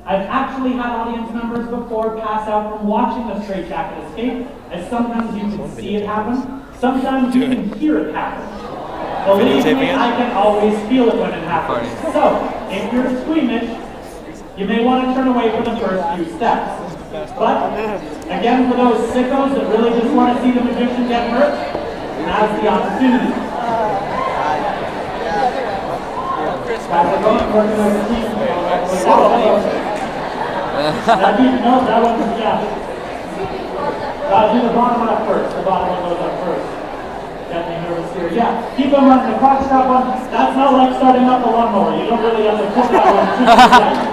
I've actually had audience members before pass out from watching a straitjacket escape, as sometimes you can see it happen, sometimes you can hear it happen. Believe me, I can always feel it when it happens. So, if you're squeamish, you may want to turn away for the first few steps. But, again, for those sickos that really just want to see the magician get hurt, now's the opportunity. Guys are going, working on the team. No, that one's, yeah. Do the bottom one up first. The bottom one goes up first. Got me nervous here. Yeah, keep them running. The crotch strap one, that's not like starting up a lawnmower. You don't really have to pull that one too tight.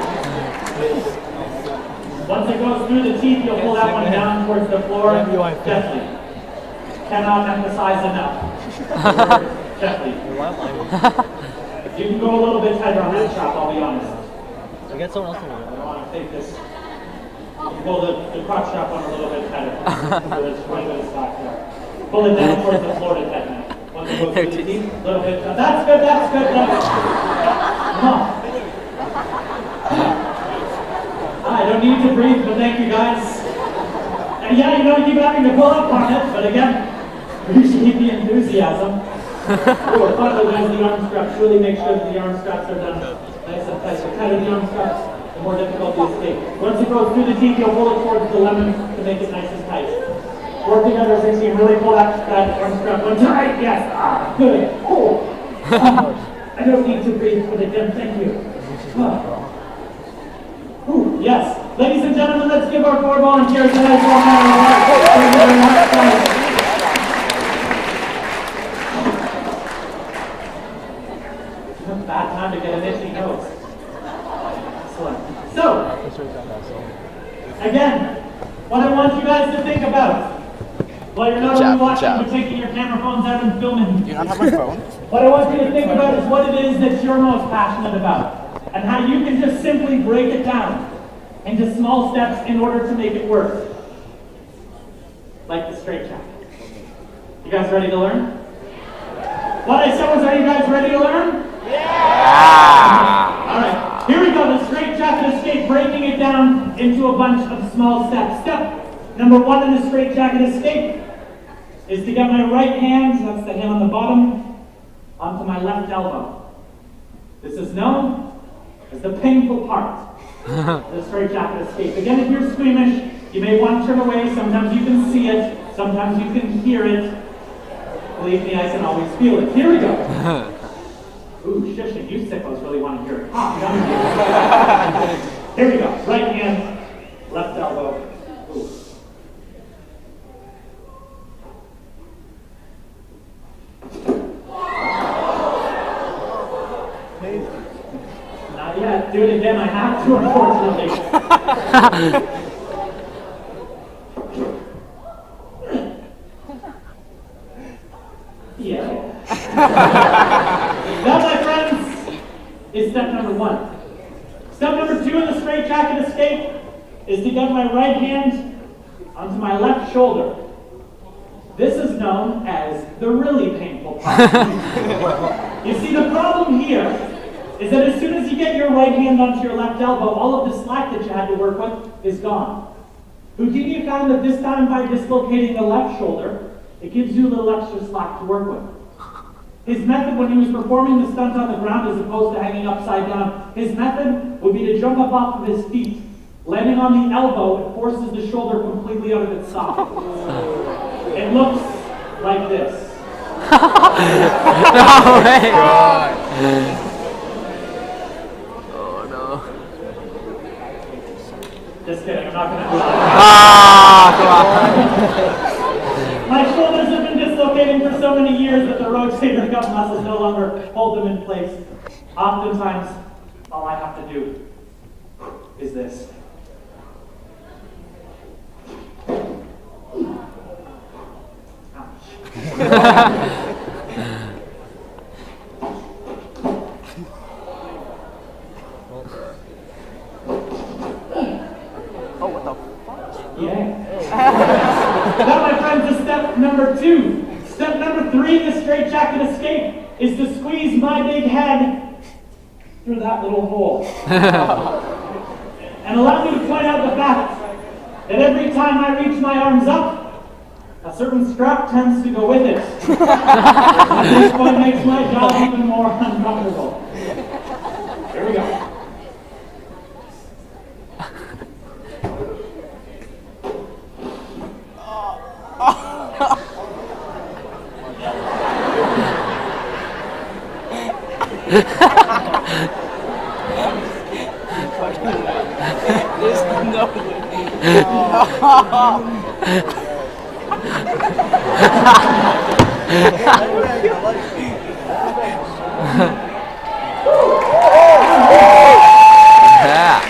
Once it goes through the teeth, you'll pull that one down towards the floor gently. Cannot emphasize enough. Gently. You can go a little bit tighter on that strap, I'll be honest. I got someone else in here. I don't want to take this. You pull the crotch strap one a little bit tighter. So there's quite a bit of slack there. Pull it down towards the floor to tighten it. Once it goes through the teeth, a little bit. That's good, that's good. Come on. I don't need to breathe, but thank you guys. And yeah, you don't keep having to pull up on it, but again, appreciate the enthusiasm. Ooh, part of the ways the arm straps, really make sure that the arm straps are done nice and tight. The tighter the arm straps, the more difficult the escape. Once it goes through the teeth, you'll pull it towards the lemon to make it nice and tight. Work together 16, really pull that arm strap one tight. Yes, good. Cool. I don't need to breathe, but again, thank you. Ooh, yes. Ladies and gentlemen, let's give our 4 volunteers a nice warm round of applause. Thank you very much, guys. Bad time to get an itchy nose. Excellent. So, again, what I want you guys to think about, while you're not only watching, but taking your camera phones out and filming. Do you not have my phone? What I want you to think about is what it is that you're most passionate about, and how you can just simply break it down into small steps in order to make it work. Like the straitjacket. You guys ready to learn? What I said was, are you guys ready to learn? Yeah! Alright, here we go, the straitjacket escape, breaking it down into a bunch of small steps. Step number 1 in the straitjacket escape is to get my right hand, that's the hand on the bottom, onto my left elbow. This is known as the painful part of the straitjacket escape. Again, if you're squeamish, you may want to turn away. Sometimes you can see it, sometimes you can hear it. Believe me, I can always feel it. Here we go. Ooh, shushing, you sickos really want to hear it. Here we go. Right hand, left elbow. Ooh. Not yet. Do it again. I have to, unfortunately. Yeah. That, my friends, is step number 1. Step number 2 in the straitjacket escape is to get my right hand onto my left shoulder. This is known as the really painful part. You see, the problem here is that as soon as you get your right hand onto your left elbow, all of the slack that you had to work with is gone. Houdini found that this time by dislocating the left shoulder, it gives you a little extra slack to work with. His method when he was performing the stunt on the ground as opposed to hanging upside down, his method would be to jump up off of his feet. Landing on the elbow, it forces the shoulder completely out of its socket. It looks like this. No way! God. Oh no. Just kidding, I'm not going to do that. Come on. My shoulders have been dislocating for so many years that the rotator cuff muscles no longer hold them in place. Oftentimes, all I have to do is this. Oh, what the fuck? Yeah. That, my friends, is step number 2. Step number 3 in the straitjacket escape is to squeeze my big head through that little hole. allow me to point out the fact that every time I reach my arms up, a certain strap tends to go with it. And this one makes my job even more uncomfortable. Here we go. There's no Yeah.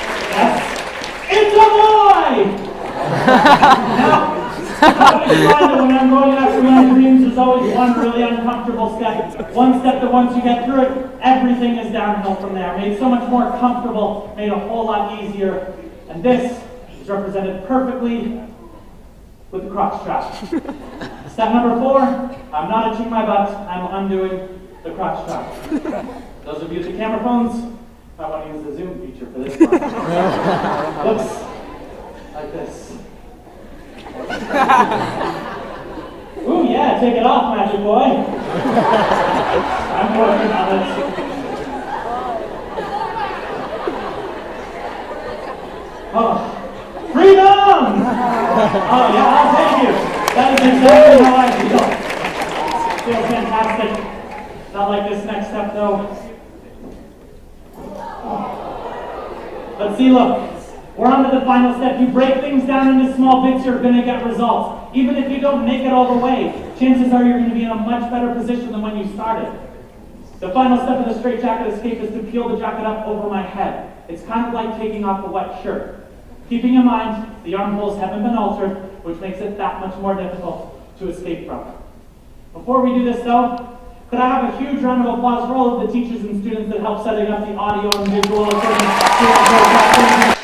It's a boy! Now, I always find that when I'm going after my dreams, there's always one really uncomfortable step. One step that once you get through it, everything is downhill from there. Made so much more comfortable, made a whole lot easier. And this is represented perfectly with the crotch strap. Step number 4, I'm not itching my butt, I'm undoing the crotch strap. Those of you with the camera phones, I want to use the zoom feature for this one. Looks like this. Ooh, yeah, take it off, magic boy. I'm working on it. Oh, freedom! Oh, yeah, I'll take you. That is exactly how I feel. Feel fantastic. Not like this next step, though. But see, look, we're on to the final step. You break things down into small bits, you're going to get results. Even if you don't make it all the way, chances are you're going to be in a much better position than when you started. The final step of the straitjacket escape is to peel the jacket up over my head. It's kind of like taking off a wet shirt. Keeping in mind, the armholes haven't been altered, which makes it that much more difficult to escape from. Before we do this, though, could I have a huge round of applause for all of the teachers and students that helped setting up the audio and visual equipment?